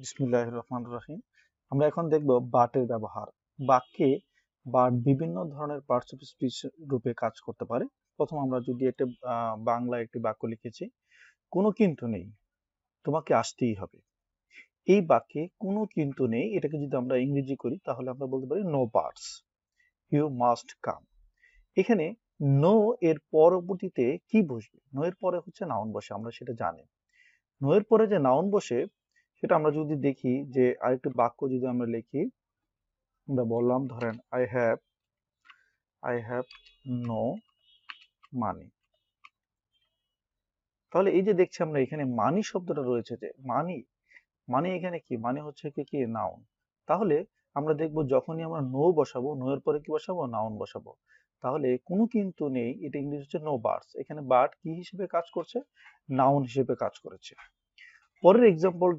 বিসমিল্লাহির রহমানির রহিম। আমরা এখন দেখব বাটের ব্যবহার। বাক্যে বাট বিভিন্ন ধরনের পার্টস অফ স্পিচ রূপে কাজ করতে পারে। প্রথম আমরা যদি একটা বাংলা একটি বাক্য লিখেছি, কোনো কিন্তু নেই, তোমাকে আসতেই হবে। এই বাক্যে কোনো কিন্তু নেই, এটাকে যদি আমরা ইংরেজি করি তাহলে আমরা বলতে পারি no buts, you must come. এখানে নো এর পরবর্তীতে কি বসবে? নো এর পরে হচ্ছে নাউন বসে, আমরা সেটা জানি। নো এর পরে যে নাউন বসে সেটা আমরা যদি দেখি, যে আরেকটি বাক্য যদি আমরা লিখি, আমরা বললাম ধরেন আই হ্যাভ নো মানি। তাহলে এই যে দেখছি আমরা এখানে মানি শব্দটা রয়েছে, যে মানি, মানি এখানে কি মানে হচ্ছে কি নাউন। তাহলে আমরা দেখব যখনই আমরা নো বসাবো, নো এর পরে কি বসাবো? নাউন বসাবো। তাহলে কোনো কিন্তু নেই, এটা ইংরেজি হচ্ছে নো বার্ডস। এখানে বার্ড কি হিসেবে কাজ করছে? নাউন হিসেবে কাজ করেছে। পরের এক্সাম্পল